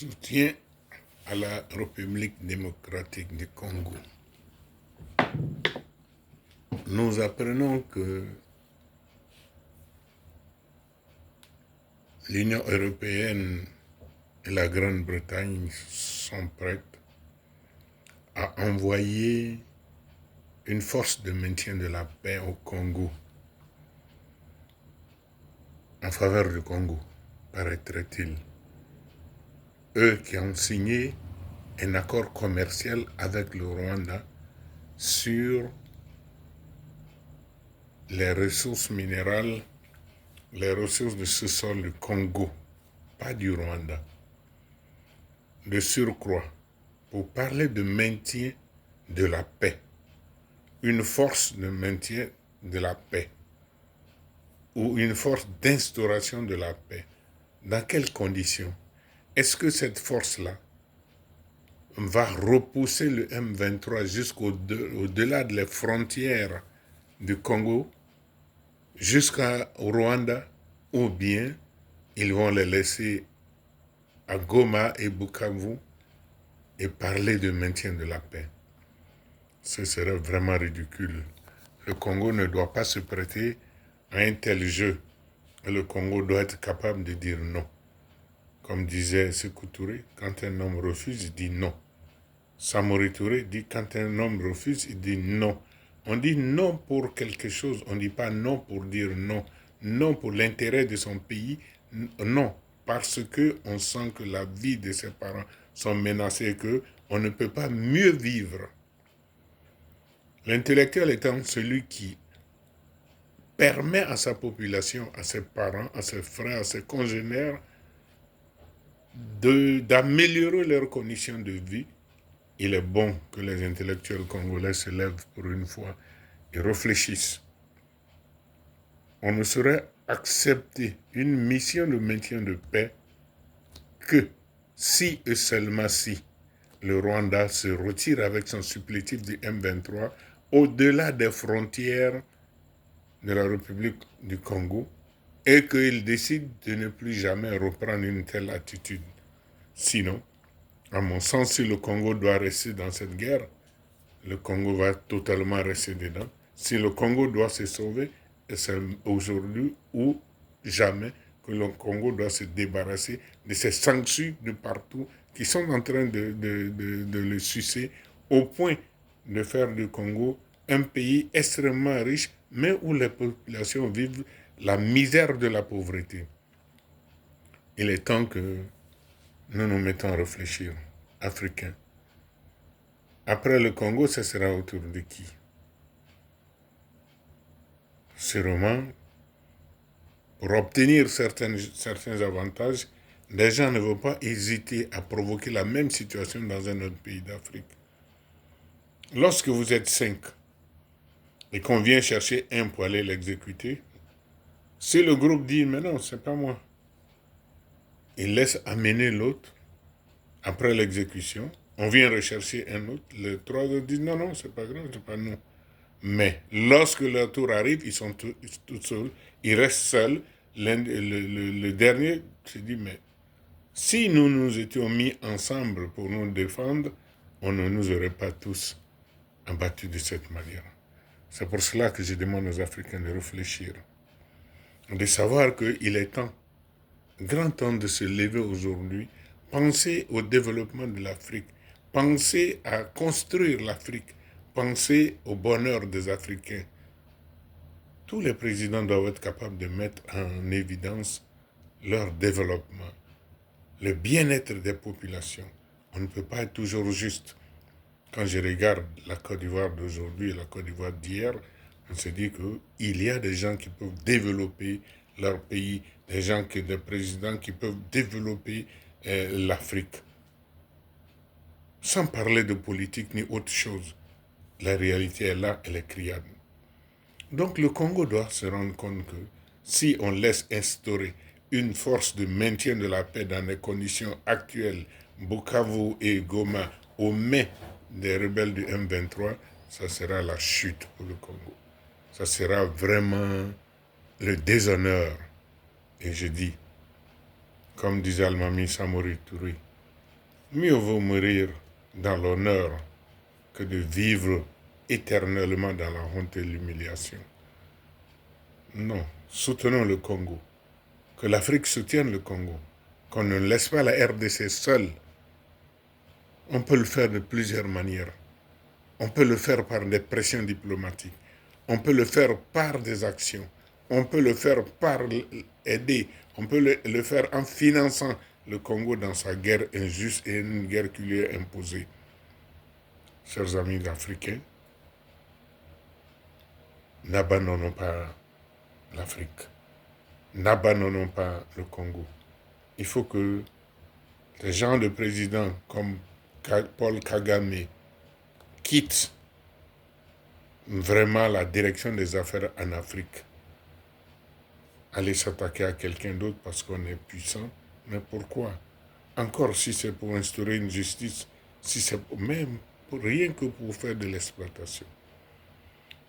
Soutien à la République démocratique du Congo. Nous apprenons que l'Union européenne et la Grande-Bretagne sont prêtes à envoyer une force de maintien de la paix au Congo, en faveur du Congo, paraîtrait-il. Eux qui ont signé un accord commercial avec le Rwanda sur les ressources minérales, les ressources de ce sol du Congo, pas du Rwanda. De surcroît, pour parler de maintien de la paix, une force de maintien de la paix, ou une force d'instauration de la paix, dans quelles conditions? Est-ce que cette force-là va repousser le M23 jusqu'au-delà des frontières du Congo, jusqu'au Rwanda, ou bien ils vont les laisser à Goma et Bukavu et parler de maintien de la paix? Ce serait vraiment ridicule. Le Congo ne doit pas se prêter à un tel jeu. Et le Congo doit être capable de dire non. Comme disait Sékou Touré, quand un homme refuse, il dit non. Samori Touré dit quand un homme refuse, il dit non. On dit non pour quelque chose, on ne dit pas non pour dire non. Non pour l'intérêt de son pays, non. Parce qu'on sent que la vie de ses parents sont menacées, qu'on ne peut pas mieux vivre. L'intellectuel étant celui qui permet à sa population, à ses parents, à ses frères, à ses congénères, d'améliorer leurs conditions de vie, il est bon que les intellectuels congolais se lèvent pour une fois et réfléchissent. On ne saurait accepter une mission de maintien de paix que si et seulement si le Rwanda se retire avec son supplétif du M23 au-delà des frontières de la République du Congo et qu'il décide de ne plus jamais reprendre une telle attitude. Sinon, à mon sens, si le Congo doit rester dans cette guerre, le Congo va totalement rester dedans. Si le Congo doit se sauver, c'est aujourd'hui ou jamais que le Congo doit se débarrasser de ces sanctions de partout qui sont en train de le sucer au point de faire du Congo un pays extrêmement riche, mais où les populations vivent la misère de la pauvreté. Il est temps que nous nous mettons à réfléchir, Africains. Après le Congo, ce sera autour de qui? Sûrement, pour obtenir certains avantages, les gens ne vont pas hésiter à provoquer la même situation dans un autre pays d'Afrique. Lorsque vous êtes 5 et qu'on vient chercher un pour aller l'exécuter, si le groupe dit « mais non, c'est pas moi », il laisse amener l'autre après l'exécution, on vient rechercher un autre, les 3 autres disent « non, non, c'est pas grave, c'est pas nous ». Mais lorsque leur tour arrive, ils sont tout seuls, ils restent seuls. Le dernier se dit, mais si nous nous étions mis ensemble pour nous défendre, on ne nous aurait pas tous abattus de cette manière. C'est pour cela que je demande aux Africains de réfléchir, de savoir qu'il est temps, grand temps de se lever aujourd'hui, penser au développement de l'Afrique, penser à construire l'Afrique, penser au bonheur des Africains. Tous les présidents doivent être capables de mettre en évidence leur développement, le bien-être des populations. On ne peut pas être toujours juste. Quand je regarde la Côte d'Ivoire d'aujourd'hui et la Côte d'Ivoire d'hier, on se dit qu'il y a des gens qui peuvent développer leur pays, des présidents qui peuvent développer l'Afrique. Sans parler de politique ni autre chose. La réalité est là, elle est criable. Donc le Congo doit se rendre compte que si on laisse instaurer une force de maintien de la paix dans les conditions actuelles, Bukavu et Goma, aux mains des rebelles du M23, ça sera la chute pour le Congo. Ça sera vraiment le déshonneur. Et je dis, comme disait Almami Samori Touré, Mieux vaut mourir dans l'honneur que de vivre éternellement dans la honte et l'humiliation. Non, soutenons le Congo. Que l'Afrique soutienne le Congo. Qu'on ne laisse pas la RDC seule. On peut le faire de plusieurs manières. On peut le faire par des pressions diplomatiques. On peut le faire par des actions. On peut le faire par aider. On peut le faire en finançant le Congo dans sa guerre injuste et une guerre qui lui est imposée. Chers amis africains, n'abandonnons pas l'Afrique. N'abandonnons pas le Congo. Il faut que des gens de présidents comme Paul Kagame quittent vraiment la direction des affaires en Afrique. Aller s'attaquer à quelqu'un d'autre parce qu'on est puissant, mais pourquoi? Encore si c'est pour instaurer une justice, si c'est même pour rien que pour faire de l'exploitation.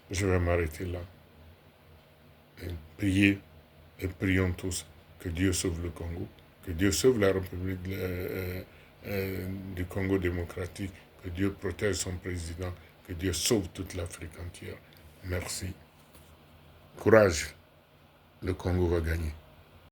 Je vais m'arrêter là. Et prions tous que Dieu sauve le Congo, que Dieu sauve la République du Congo démocratique, que Dieu protège son président, que Dieu sauve toute l'Afrique entière. Merci. Courage, le Congo va gagner.